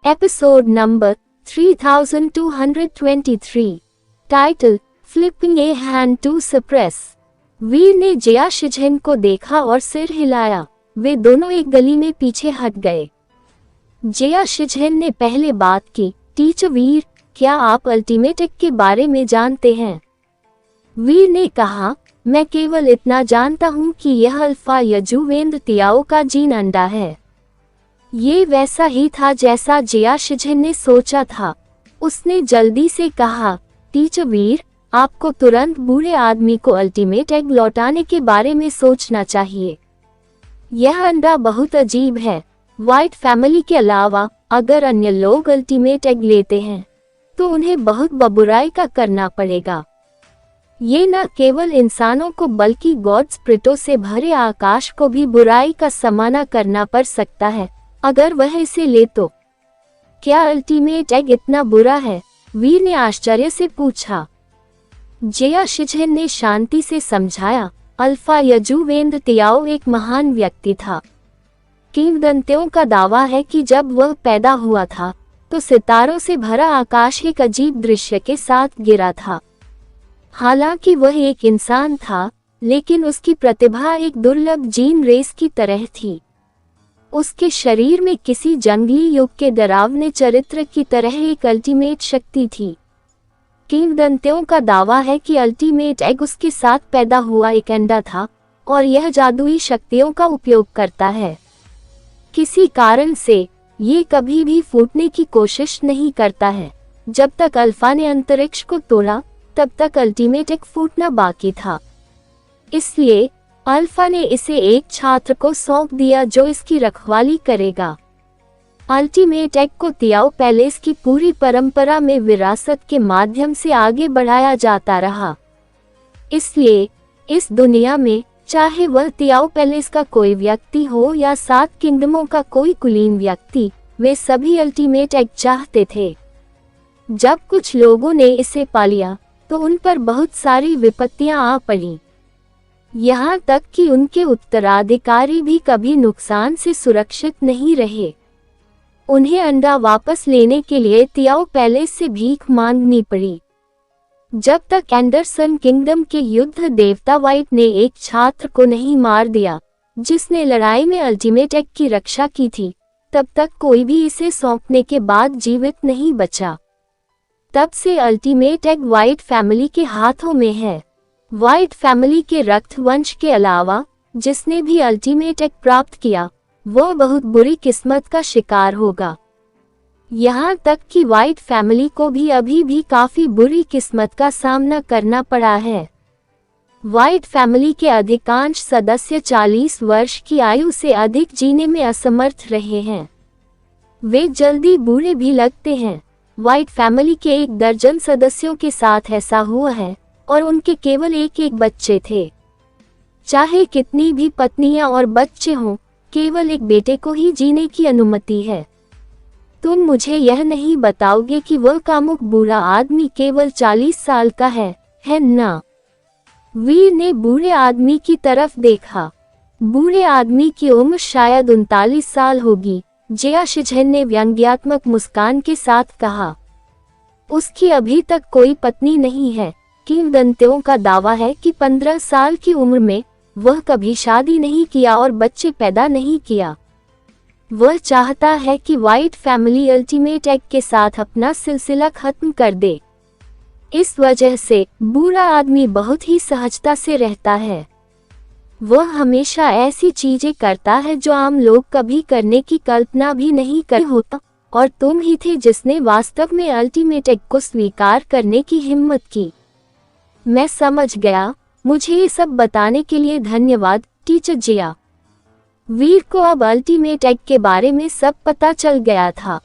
Episode number 3223। Title flipping a hand to suppress. Veer ने Jia शिझेन को देखा और सिर हिलाया। वे दोनों एक गली में पीछे हट गए। जिया शिझेन ने पहले बात की, टीचर वीर, क्या आप अल्टीमेट एक के बारे में जानते हैं? वीर ने कहा, मैं केवल इतना जानता हूँ कि यह अल्फा यजुवेंद्र तियाओ का जीन अंडा है। ये वैसा ही था जैसा जिया शिझेन ने सोचा था। उसने जल्दी से कहा, टीचर वीर, आपको तुरंत बूढ़े आदमी को अल्टीमेट एग लौटाने के बारे में सोचना चाहिए। यह अंडा बहुत अजीब है। व्हाइट फैमिली के अलावा अगर अन्य लोग अल्टीमेट एग लेते हैं तो उन्हें बहुत बुराई का करना पड़ेगा। ये न केवल इंसानों को बल्कि गॉड स्पिरिटों से भरे आकाश को भी बुराई का सामना करना पड़ सकता है अगर वह इसे ले तो। क्या अल्टीमेट एग इतना बुरा है? वीर ने आश्चर्य से पूछा। जिया शिझेन ने शांति से समझाया, अल्फा यजुवेंद्र तियाओ एक महान व्यक्ति था। किंवदंतियों का दावा है कि जब वह पैदा हुआ था तो सितारों से भरा आकाश एक अजीब दृश्य के साथ गिरा था। हालांकि वह एक इंसान था, लेकिन उसकी प्रतिभा एक दुर्लभ जीन रेस की तरह थी। उसके शरीर में किसी जंगली युग के डरावने चरित्र की तरह एक अल्टीमेट शक्ति थी। किंवदंतियों का दावा है कि अल्टीमेट एग उसके साथ पैदा हुआ एक अंडा था और यह जादुई शक्तियों का उपयोग करता है। किसी कारण से ये कभी भी फूटने की कोशिश नहीं करता है। जब तक अल्फा ने अंतरिक्ष को तोड़ा तब तक अल्टीमेट एग फूटना बाकी था। इसलिए अल्फा ने इसे एक छात्र को सौंप दिया जो इसकी रखवाली करेगा। अल्टीमेट एग को तियाओ पैलेस की पूरी परंपरा में विरासत के माध्यम से आगे बढ़ाया जाता रहा। इसलिए इस दुनिया में चाहे वह तियाओ पैलेस का कोई व्यक्ति हो या 7 किंगडमों का कोई कुलीन व्यक्ति, वे सभी अल्टीमेट एग चाहते थे। जब कुछ लोगों ने इसे पा लिया तो उन पर बहुत सारी विपत्तियां आ पड़ी। यहाँ तक कि उनके उत्तराधिकारी भी कभी नुकसान से सुरक्षित नहीं रहे। उन्हें अंडा वापस लेने के लिए तियाओ पैलेस से भीख मांगनी पड़ी। जब तक एंडरसन किंगडम के युद्ध देवता व्हाइट ने एक छात्र को नहीं मार दिया जिसने लड़ाई में अल्टीमेट एग की रक्षा की थी, तब तक कोई भी इसे सौंपने के बाद जीवित नहीं बचा। तब से अल्टीमेट एग व्हाइट फैमिली के हाथों में है। व्हाइट फैमिली के रक्त वंश के अलावा जिसने भी अल्टीमेट एग प्राप्त किया वह बहुत बुरी किस्मत का शिकार होगा। यहाँ तक कि व्हाइट फैमिली को भी अभी भी काफी बुरी किस्मत का सामना करना पड़ा है। व्हाइट फैमिली के अधिकांश सदस्य 40 वर्ष की आयु से अधिक जीने में असमर्थ रहे हैं। वे जल्दी बूढ़े भी लगते हैं। व्हाइट फैमिली के 1 दर्जन सदस्यों के साथ ऐसा हुआ है और उनके केवल एक बच्चे थे। चाहे कितनी भी पत्नियां और बच्चे हों, केवल एक बेटे को ही जीने की अनुमति है। तुम मुझे यह नहीं बताओगे कि वह कामुक बूढ़ा आदमी केवल 40 साल का है ना? वीर ने बूढ़े आदमी की तरफ देखा। बूढ़े आदमी की उम्र शायद 39 साल होगी, जिया शिझेन ने व्यंग्यात्मक मुस्कान के साथ कहा। उसकी अभी तक कोई पत्नी नहीं है। किंवदंतियों का दावा है कि 15 साल की उम्र में वह कभी शादी नहीं किया और बच्चे पैदा नहीं किया। वह चाहता है कि व्हाइट फैमिली अल्टीमेट एग के साथ अपना सिलसिला खत्म कर दे। इस वजह से बूढ़ा आदमी बहुत ही सहजता से रहता है। वह हमेशा ऐसी चीजें करता है जो आम लोग कभी करने की कल्पना भी नहीं कर होता, और तुम ही थे जिसने वास्तव में अल्टीमेट एग को स्वीकार करने की हिम्मत की। मैं समझ गया। मुझे ये सब बताने के लिए धन्यवाद, टीचर जिया। वीर को अब अल्टीमेट एग के बारे में सब पता चल गया था।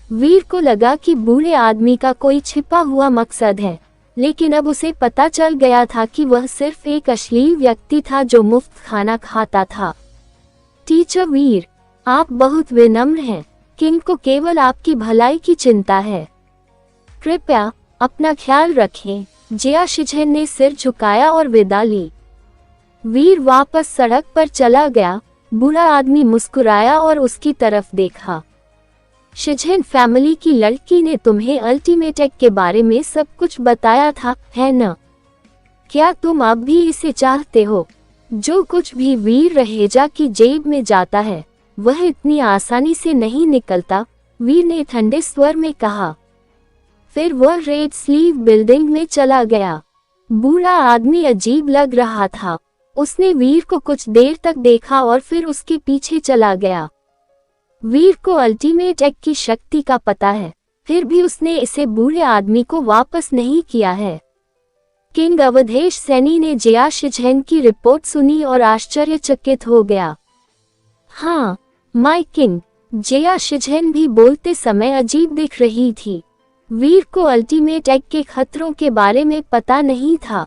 वीर को लगा कि बूढ़े आदमी का कोई छिपा हुआ मकसद है, लेकिन अब उसे पता चल गया था कि वह सिर्फ एक अश्लील व्यक्ति था जो मुफ्त खाना खाता था। टीचर वीर, आप बहुत विनम्र हैं। किंग को केवल आपकी भलाई की चिंता है। कृपया अपना ख्याल रखें। जिया शिझेन ने सिर झुकाया और विदा ली। वीर वापस सड़क पर चला गया। बूढ़ा आदमी मुस्कुराया और उसकी तरफ देखा। शिझेन फैमिली की लड़की ने तुम्हें अल्टीमेट एग के बारे में सब कुछ बताया था, है न? क्या तुम अब भी इसे चाहते हो? जो कुछ भी वीर रहेजा की जेब में जाता है वह इतनी आसानी से नहीं निकलता, वीर ने ठंडे स्वर में कहा। फिर वह रेड स्लीव बिल्डिंग में चला गया। बूढ़ा आदमी अजीब लग रहा था। उसने वीर को कुछ देर तक देखा और फिर उसके पीछे चला गया। वीर को अल्टीमेट एग की शक्ति का पता है, फिर भी उसने इसे बूढ़े आदमी को वापस नहीं किया है। किंग अवधेश सैनी ने जिया शिझेन की रिपोर्ट सुनी और आश्चर्यचकित हो गया। हाँ, माय किंग, जिया शिझेन भी बोलते समय अजीब दिख रही थी। वीर को अल्टीमेट एग के खतरों के बारे में पता नहीं था।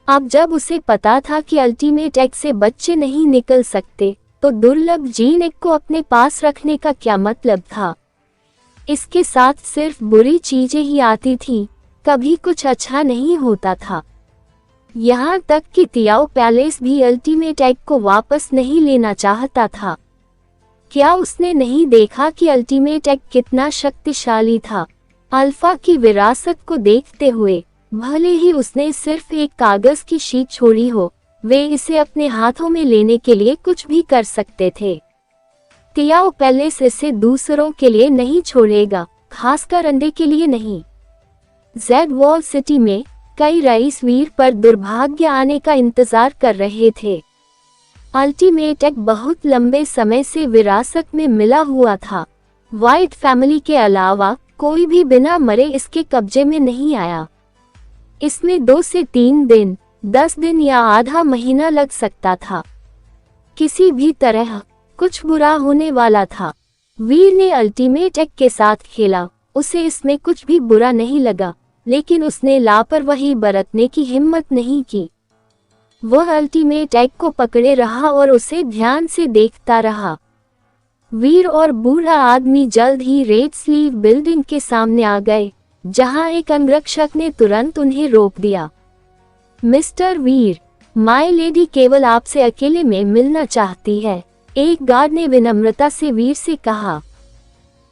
अब जब उसे पता था कि अल्टीमेट एग से बच्चे नहीं निकल सकते, तो दुर्लभ जीन एग को अपने पास रखने का क्या मतलब था? इसके साथ सिर्फ बुरी चीजें ही आती थीं, कभी कुछ अच्छा नहीं होता था। यहाँ तक कि तियाओ पैलेस भी अल्टीमेट एग को वापस नहीं लेना चाहता था। क्या उसने नहीं देखा कि अल्टीमेट एग कितना शक्तिशाली था? अल्फा की विरासत को देखते हुए, भले ही उसने सिर्फ एक कागज की शीट छोड़ी हो, वे इसे अपने हाथों में लेने के लिए कुछ भी कर सकते थे। तियाओ पैलेस इसे दूसरों के लिए नहीं छोड़ेगा, खासकर अंडे के लिए नहीं। जेड वॉल सिटी में कई रईस वीर पर दुर्भाग्य आने का इंतजार कर रहे थे। अल्टीमेट एग बहुत लंबे समय से विरासत में मिला हुआ था। व्हाइट फैमिली के अलावा कोई भी बिना मरे इसके कब्जे में नहीं आया। इसमें 2 से 3 दिन, 10 दिन या आधा महीना लग सकता था। किसी भी तरह कुछ बुरा होने वाला था। वीर ने अल्टीमेट एग के साथ खेला, उसे इसमें कुछ भी बुरा नहीं लगा, लेकिन उसने लापरवाही बरतने की हिम्मत नहीं की। वह अल्टीमेट एग को पकड़े रहा और उसे ध्यान से देखता रहा। वीर और बूढ़ा आदमी जल्द ही रेड स्लीव बिल्डिंग के सामने आ गए, जहां एक अंगरक्षक ने तुरंत उन्हें रोक दिया। मिस्टर वीर, माय लेडी केवल आपसे अकेले में मिलना चाहती है, एक गार्ड ने विनम्रता से वीर से कहा।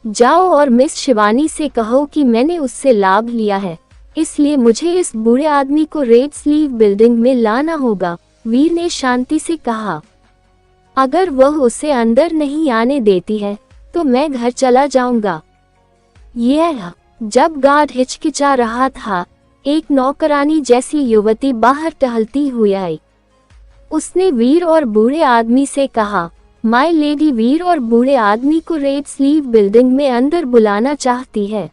जाओ और मिस शिवानी से कहो कि मैंने उससे लाभ लिया है, इसलिए मुझे इस बूढ़े आदमी को रेड स्लीव बिल्डिंग में लाना होगा, वीर ने शांति से कहा। अगर वह उसे अंदर नहीं आने देती है तो मैं घर चला जाऊंगा। यह जब गार्ड हिचकिचा रहा था, एक नौकरानी जैसी युवती बाहर टहलती हुई आई। उसने वीर और बूढ़े आदमी से कहा, माय लेडी वीर और बूढ़े आदमी को रेड स्लीव बिल्डिंग में अंदर बुलाना चाहती है।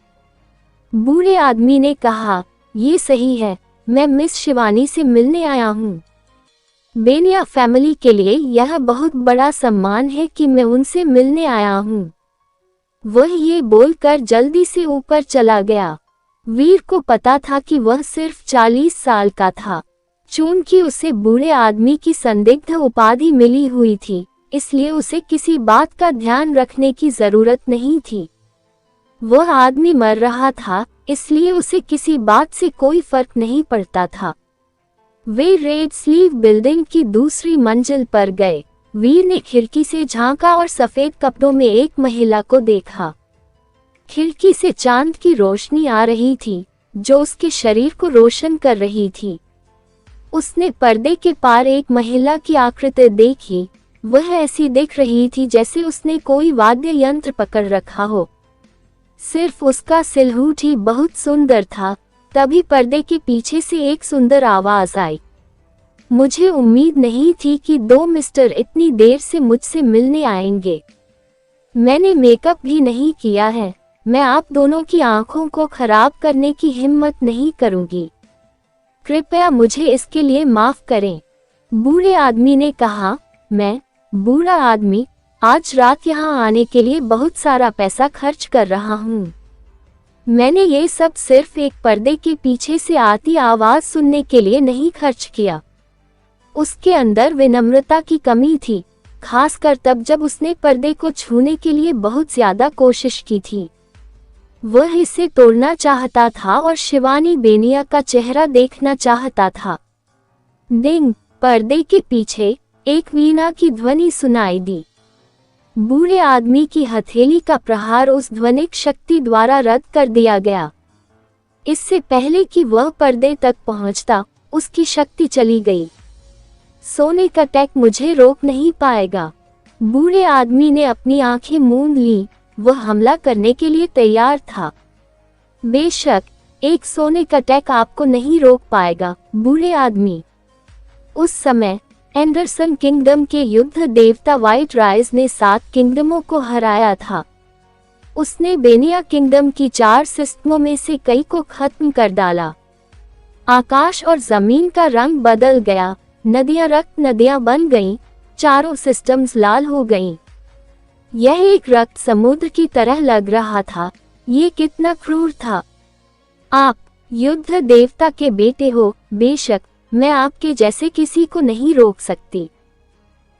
बूढ़े आदमी ने कहा, ये सही है, मैं मिस शिवानी से मिलने आया हूँ। बेनिया फैमिली के लिए यह बहुत बड़ा सम्मान है कि मैं उनसे मिलने आया हूँ। वह ये बोलकर जल्दी से ऊपर चला गया। वीर को पता था कि वह सिर्फ 40 साल का था। चूंकि उसे बूढ़े आदमी की संदिग्ध उपाधि मिली हुई थी, इसलिए उसे किसी बात का ध्यान रखने की जरूरत नहीं थी। वह आदमी मर रहा था, इसलिए उसे किसी बात से कोई फर्क नहीं पड़ता था। वे रेड स्लीव बिल्डिंग की दूसरी मंजिल पर गए। वीर ने खिड़की से झांका और सफेद कपड़ों में एक महिला को देखा। खिड़की से चांद की रोशनी आ रही थी, जो उसके शरीर को रोशन कर रही थी। उसने पर्दे के पार एक महिला की आकृति देखी। वह ऐसी दिख रही थी जैसे उसने कोई वाद्य यंत्र पकड़ रखा हो। सिर्फ उसका सिलहूट ही बहुत सुंदर था। तभी पर्दे के पीछे से एक सुंदर आवाज आई। मुझे उम्मीद नहीं थी कि 2 मिस्टर इतनी देर से मुझसे मिलने आएंगे। मैंने मेकअप भी नहीं किया है। मैं आप दोनों की आंखों को खराब करने की हिम्मत नहीं करूंगी। कृपया मुझे इसके लिए माफ करें। बूढ़े आदमी ने कहा। मैं, बूढ़ा आदमी, आज रात यहाँ आने के लिए बहुत सारा पैसा खर्च कर रहा हूँ। मैंने ये सब सिर्फ एक पर्दे के पीछे से आती आवाज सुनने के लिए नहीं खर्च किया। उसके अंदर विनम्रता की कमी थी, खासकर तब जब उसने पर्दे को छूने के लिए बहुत ज्यादा कोशिश की थी। वह इसे तोड़ना चाहता था और शिवानी बेनिया का चेहरा देखना चाहता था। डिंग, पर्दे के पीछे एक वीणा की ध्वनि सुनाई दी। बूढ़े आदमी की हथेली का प्रहार उस ध्वनिक शक्ति द्वारा रद्द कर दिया गया। इससे पहले कि वह पर्दे तक पहुंचता, उसकी शक्ति चली गई। सोने का टैग मुझे रोक नहीं पाएगा। बूढ़े आदमी ने अपनी आंखें मूंद ली, वह हमला करने के लिए तैयार था। बेशक, एक सोने का टैग आपको नहीं रोक पाएगा, बूढ़े आदमी। उस समय एंडरसन किंगडम के युद्ध देवता व्हाइट राइज ने 7 किंगडमों को हराया था। उसने बेनिया किंगडम की 4 सिस्टमों में से कई को खत्म कर डाला। आकाश और जमीन का रंग बदल गया, नदियां रक्त नदियां बन गईं, चारों सिस्टम्स लाल हो गईं। यह एक रक्त समुद्र की तरह लग रहा था। ये कितना क्रूर था। आप युद्ध देवता के बेटे हो, बेशक मैं आपके जैसे किसी को नहीं रोक सकती।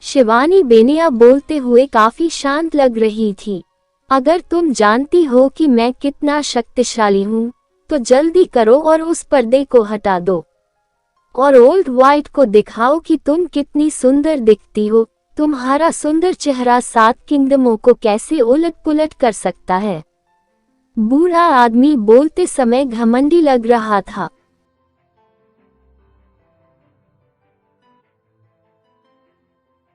शिवानी बेनिया बोलते हुए काफी शांत लग रही थी। अगर तुम जानती हो कि मैं कितना शक्तिशाली हूँ, तो जल्दी करो और उस पर्दे को हटा दो और ओल्ड व्हाइट को दिखाओ कि तुम कितनी सुंदर दिखती हो। तुम्हारा सुंदर चेहरा 7 किंगडमों को कैसे उलट पुलट कर सकता है। बूढ़ा आदमी बोलते समय घमंडी लग रहा था।